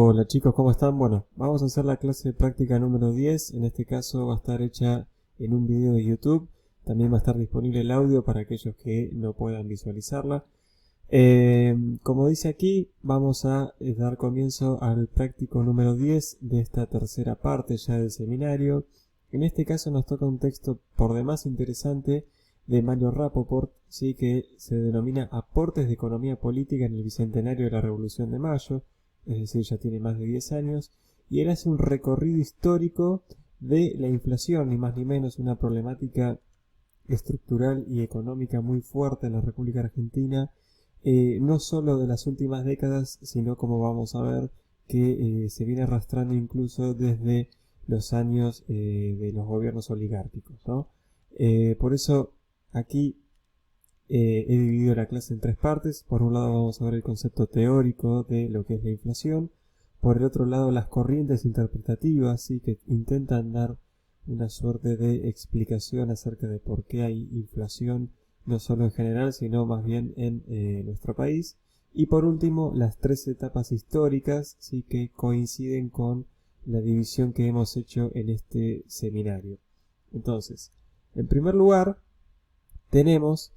Hola chicos, ¿cómo están? Bueno, vamos a hacer la clase de práctica número 10. En este caso va a estar hecha en un video de YouTube. También va a estar disponible el audio para aquellos que no puedan visualizarla. Como dice aquí, vamos a dar comienzo al práctico número 10 de esta tercera parte ya del seminario. En este caso nos toca un texto por demás interesante de Mario Rapoport, ¿sí? Que se denomina Aportes de Economía Política en el Bicentenario de la Revolución de Mayo. Es decir, ya tiene más de 10 años, y él hace un recorrido histórico de la inflación, ni más ni menos, una problemática estructural y económica muy fuerte en la República Argentina, no solo de las últimas décadas, sino, como vamos a ver, que se viene arrastrando incluso desde los años de los gobiernos oligárquicos, ¿no? Por eso aquí he dividido la clase en tres partes. Por un lado vamos a ver el concepto teórico de lo que es la inflación. Por el otro lado las corrientes interpretativas, ¿sí? Que intentan dar una suerte de explicación acerca de por qué hay inflación, no solo en general, sino más bien en nuestro país. Y por último, las tres etapas históricas, ¿sí? Que coinciden con la división que hemos hecho en este seminario. Entonces, en primer lugar, tenemos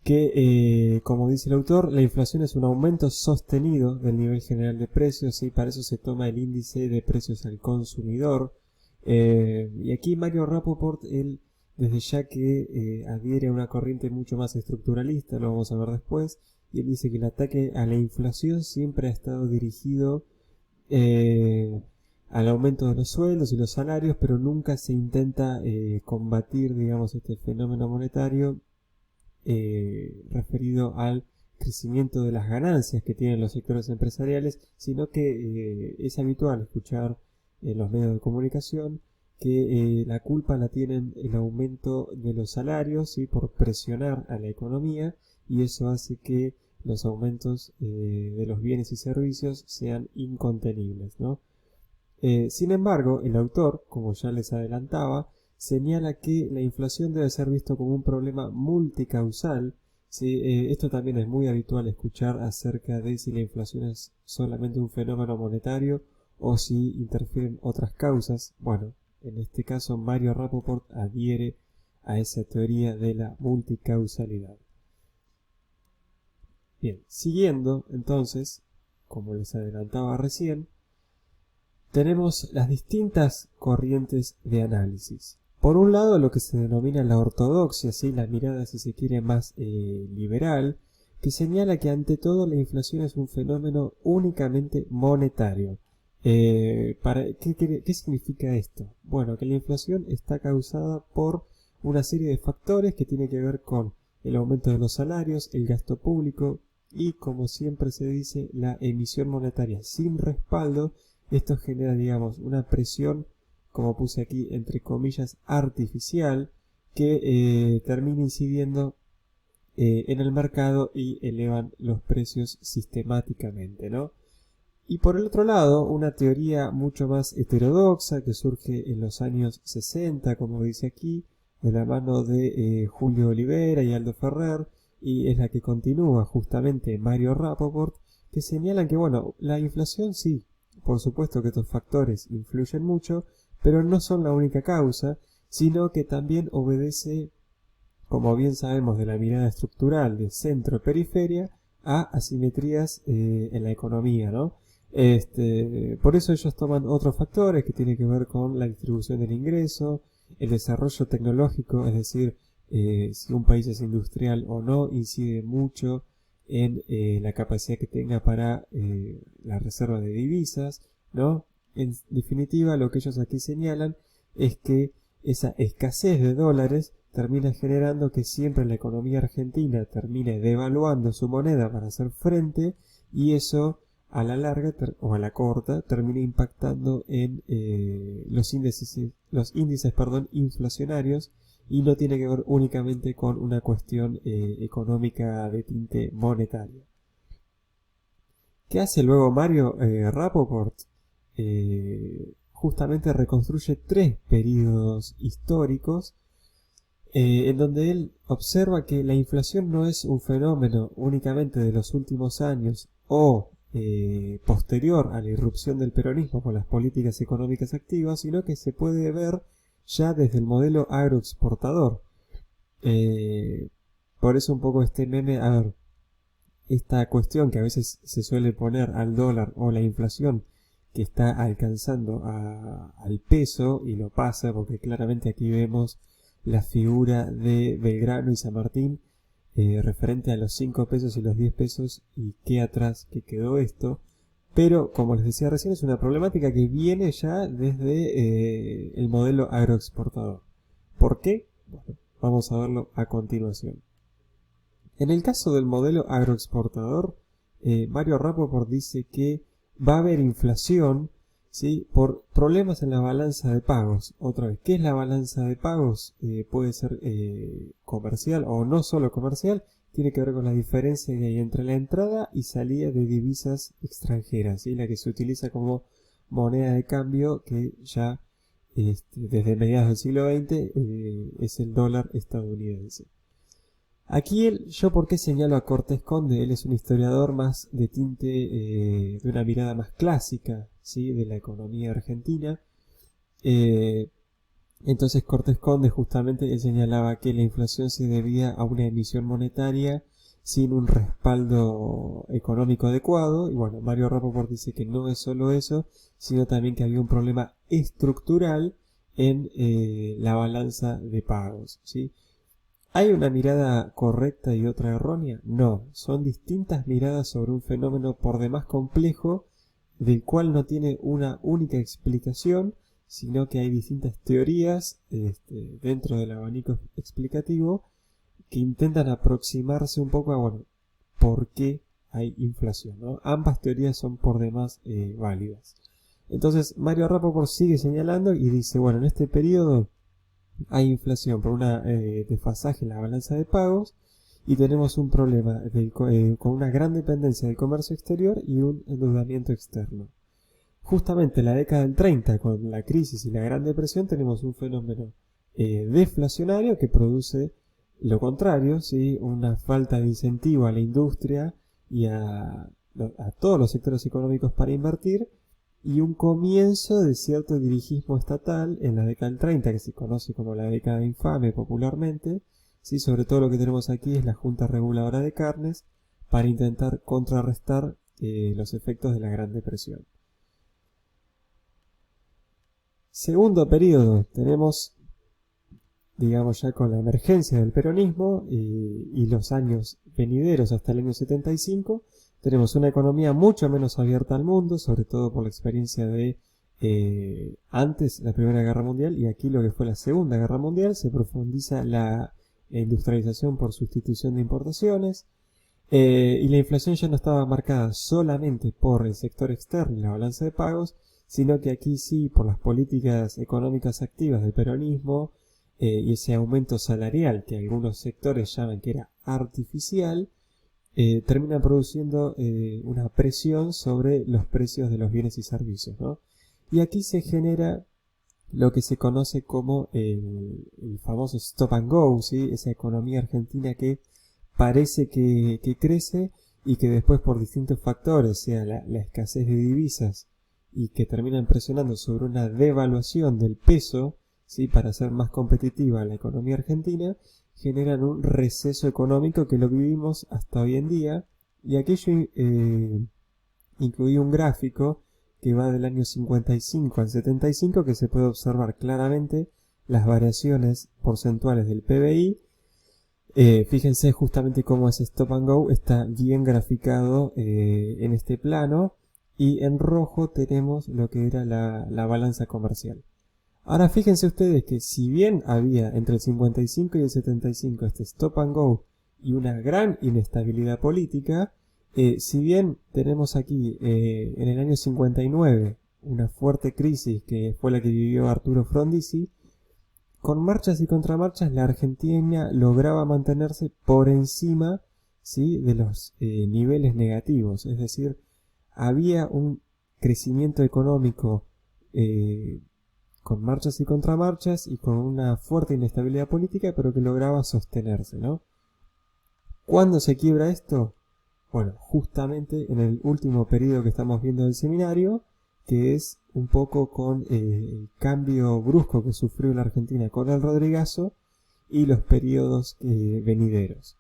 que, como dice el autor, la inflación es un aumento sostenido del nivel general de precios, y para eso se toma el índice de precios al consumidor. Y aquí Mario Rapoport, él, desde ya que adhiere a una corriente mucho más estructuralista, lo vamos a ver después, y él dice que el ataque a la inflación siempre ha estado dirigido al aumento de los sueldos y los salarios, pero nunca se intenta combatir, digamos, este fenómeno monetario referido al crecimiento de las ganancias que tienen los sectores empresariales, sino que es habitual escuchar en los medios de comunicación que la culpa la tienen el aumento de los salarios, ¿sí? Por presionar a la economía, y eso hace que los aumentos de los bienes y servicios sean incontenibles, ¿no? Sin embargo, el autor, como ya les adelantaba, señala que la inflación debe ser visto como un problema multicausal. ¿Sí? Esto también es muy habitual escuchar acerca de si la inflación es solamente un fenómeno monetario o si interfieren otras causas. Bueno, en este caso Mario Rapoport adhiere a esa teoría de la multicausalidad. Bien, siguiendo entonces, como les adelantaba recién, tenemos las distintas corrientes de análisis. Por un lado, lo que se denomina la ortodoxia, ¿sí? La mirada, si se quiere, más liberal, que señala que ante todo la inflación es un fenómeno únicamente monetario. ¿Qué significa esto? Bueno, que la inflación está causada por una serie de factores que tiene que ver con el aumento de los salarios, el gasto público y, como siempre se dice, la emisión monetaria sin respaldo. Esto genera, digamos, una presión, como puse aquí, entre comillas, artificial, que termina incidiendo en el mercado y elevan los precios sistemáticamente, ¿no? Y por el otro lado, una teoría mucho más heterodoxa que surge en los años 60, como dice aquí, de la mano de Julio Olivera y Aldo Ferrer, y es la que continúa justamente Mario Rapoport, que señalan que, bueno, la inflación sí, por supuesto que estos factores influyen mucho, pero no son la única causa, sino que también obedece, como bien sabemos de la mirada estructural de centro-periferia, a asimetrías en la economía, ¿no? Por eso ellos toman otros factores que tienen que ver con la distribución del ingreso, el desarrollo tecnológico, es decir, si un país es industrial o no, incide mucho en la capacidad que tenga para la reserva de divisas, ¿no? En definitiva, lo que ellos aquí señalan es que esa escasez de dólares termina generando que siempre la economía argentina termine devaluando su moneda para hacer frente, y eso a la larga o a la corta termina impactando en los índices inflacionarios, y no tiene que ver únicamente con una cuestión económica de tinte monetario. ¿Qué hace luego Mario Rapoport? Justamente reconstruye tres periodos históricos en donde él observa que la inflación no es un fenómeno únicamente de los últimos años o posterior a la irrupción del peronismo con las políticas económicas activas, sino que se puede ver ya desde el modelo agroexportador. Por eso un poco este meme, a ver, esta cuestión que a veces se suele poner al dólar o la inflación que está alcanzando al peso y lo pasa, porque claramente aquí vemos la figura de Belgrano y San Martín referente a los 5 pesos y los 10 pesos y qué atrás que quedó esto. Pero, como les decía recién, es una problemática que viene ya desde el modelo agroexportador. ¿Por qué? Bueno, vamos a verlo a continuación. En el caso del modelo agroexportador, Mario Rappaport dice que va a haber inflación, ¿sí?, por problemas en la balanza de pagos. Otra vez, ¿qué es la balanza de pagos? Puede ser comercial o no solo comercial. Tiene que ver con la diferencia que hay entre la entrada y salida de divisas extranjeras, ¿sí?, la que se utiliza como moneda de cambio, que ya desde mediados del siglo XX es el dólar estadounidense. Aquí yo por qué señalo a Cortés Conde, él es un historiador más de tinte, de una mirada más clásica, ¿sí?, de la economía argentina. Entonces Cortés Conde justamente él señalaba que la inflación se debía a una emisión monetaria sin un respaldo económico adecuado. Y bueno, Mario Rappaport dice que no es solo eso, sino también que había un problema estructural en la balanza de pagos, ¿sí? ¿Hay una mirada correcta y otra errónea? No, son distintas miradas sobre un fenómeno por demás complejo, del cual no tiene una única explicación, sino que hay distintas teorías dentro del abanico explicativo que intentan aproximarse un poco a, bueno, por qué hay inflación, ¿no? Ambas teorías son por demás válidas. Entonces, Mario Rappaport sigue señalando y dice, bueno, en este periodo hay inflación por una desfasaje en la balanza de pagos y tenemos un problema con una gran dependencia del comercio exterior y un endeudamiento externo. Justamente en la década del 30, con la crisis y la Gran Depresión, tenemos un fenómeno deflacionario que produce lo contrario, ¿sí?, una falta de incentivo a la industria y a todos los sectores económicos para invertir, y un comienzo de cierto dirigismo estatal en la década del 30, que se conoce como la década infame popularmente, ¿sí? Sobre todo lo que tenemos aquí es la Junta Reguladora de Carnes para intentar contrarrestar los efectos de la Gran Depresión. Segundo periodo, tenemos, digamos ya con la emergencia del peronismo y los años venideros hasta el año 75, tenemos una economía mucho menos abierta al mundo, sobre todo por la experiencia de antes la Primera Guerra Mundial y aquí lo que fue la Segunda Guerra Mundial. Se profundiza la industrialización por sustitución de importaciones y la inflación ya no estaba marcada solamente por el sector externo y la balanza de pagos, sino que aquí sí, por las políticas económicas activas del peronismo y ese aumento salarial que algunos sectores llaman que era artificial, termina produciendo una presión sobre los precios de los bienes y servicios, ¿no? Y aquí se genera lo que se conoce como el famoso stop and go, ¿sí? Esa economía argentina que parece que crece y que después por distintos factores, sea la escasez de divisas y que terminan presionando sobre una devaluación del peso, ¿sí?, para hacer más competitiva la economía argentina, generan un receso económico que lo vivimos hasta hoy en día. Y aquello incluía un gráfico que va del año 55 al 75 que se puede observar claramente las variaciones porcentuales del PBI. Fíjense justamente cómo ese stop and go está bien graficado en este plano, y en rojo tenemos lo que era la balanza comercial. Ahora fíjense ustedes que si bien había entre el 55 y el 75 este stop and go y una gran inestabilidad política, si bien tenemos aquí en el año 59 una fuerte crisis que fue la que vivió Arturo Frondizi, con marchas y contramarchas la Argentina lograba mantenerse por encima, ¿sí?, de los niveles negativos, es decir, había un crecimiento económico con marchas y contramarchas y con una fuerte inestabilidad política, pero que lograba sostenerse, ¿no? ¿Cuándo se quiebra esto? Bueno, justamente en el último periodo que estamos viendo del seminario, que es un poco con el cambio brusco que sufrió la Argentina con el Rodrigazo y los periodos venideros.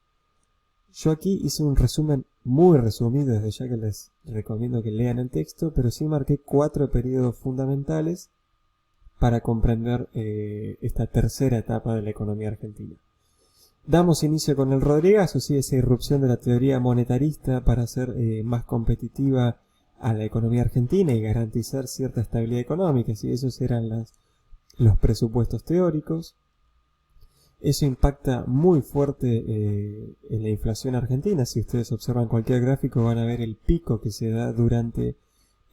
Yo aquí hice un resumen muy resumido, desde ya que les recomiendo que lean el texto, pero sí marqué 4 periodos fundamentales para comprender esta tercera etapa de la economía argentina. Damos inicio con el Rodrigazo, ¿sí? Esa irrupción de la teoría monetarista para hacer más competitiva a la economía argentina y garantizar cierta estabilidad económica, ¿sí? Esos eran los presupuestos teóricos. Eso impacta muy fuerte en la inflación argentina. Si ustedes observan cualquier gráfico van a ver el pico que se da durante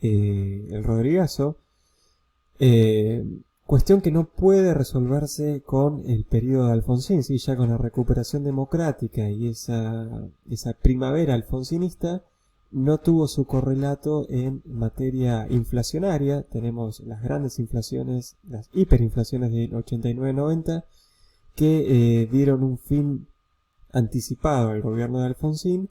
el Rodrigazo. Cuestión que no puede resolverse con el periodo de Alfonsín, ¿sí? Ya con la recuperación democrática y esa primavera alfonsinista no tuvo su correlato en materia inflacionaria. Tenemos las grandes inflaciones, las hiperinflaciones del 89-90, que dieron un fin anticipado al gobierno de Alfonsín,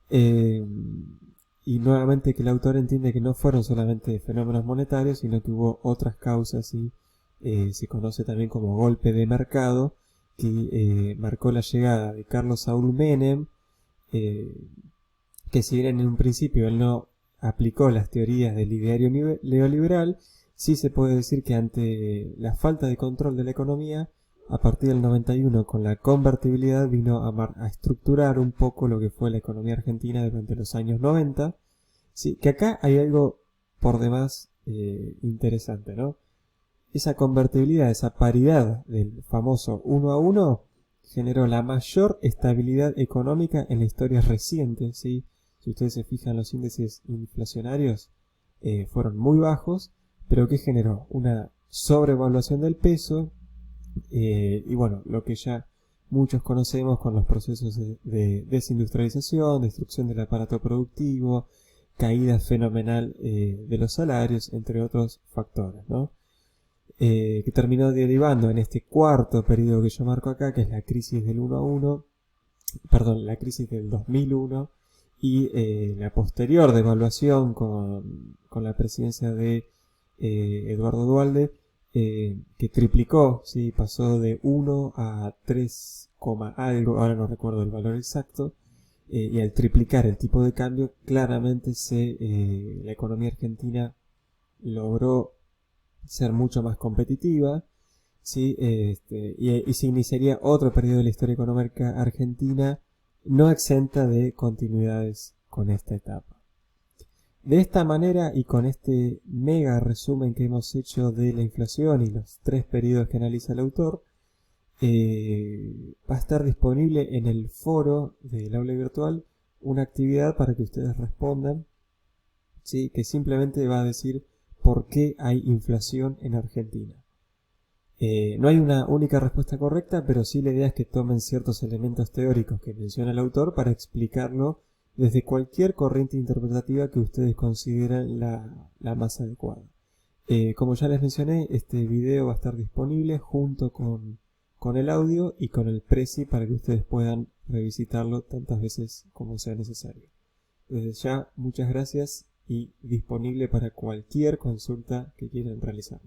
y nuevamente que el autor entiende que no fueron solamente fenómenos monetarios, sino que hubo otras causas y se conoce también como golpe de mercado, que marcó la llegada de Carlos Saúl Menem, que si bien en un principio él no aplicó las teorías del ideario neoliberal, sí se puede decir que ante la falta de control de la economía, a partir del 91 con la convertibilidad vino a estructurar un poco lo que fue la economía argentina durante los años 90. Sí, que acá hay algo por demás interesante, ¿no? Esa convertibilidad, esa paridad del famoso 1 a 1 generó la mayor estabilidad económica en la historia reciente, ¿sí? Si ustedes se fijan, los índices inflacionarios fueron muy bajos, pero que generó una sobrevaluación del peso, y bueno, lo que ya muchos conocemos con los procesos de desindustrialización, destrucción del aparato productivo, caída fenomenal de los salarios, entre otros factores, ¿no? Que terminó derivando en este cuarto periodo que yo marco acá, que es la crisis del 1 a 1, perdón, la crisis del 2001 y la posterior devaluación con la presidencia de Eduardo Duhalde, que triplicó, ¿sí? Pasó de 1 a 3, algo, ahora no recuerdo el valor exacto, y al triplicar el tipo de cambio, claramente la economía argentina logró ser mucho más competitiva, ¿sí? Y se iniciaría otro periodo de la historia económica argentina no exenta de continuidades con esta etapa. De esta manera y con este mega resumen que hemos hecho de la inflación y los 3 periodos que analiza el autor, va a estar disponible en el foro del aula virtual una actividad para que ustedes respondan, ¿sí? Que simplemente va a decir por qué hay inflación en Argentina. No hay una única respuesta correcta, pero sí la idea es que tomen ciertos elementos teóricos que menciona el autor para explicarlo desde cualquier corriente interpretativa que ustedes consideren la más adecuada. Como ya les mencioné, este video va a estar disponible junto con el audio y con el Prezi para que ustedes puedan revisitarlo tantas veces como sea necesario. Desde ya, muchas gracias y disponible para cualquier consulta que quieran realizar.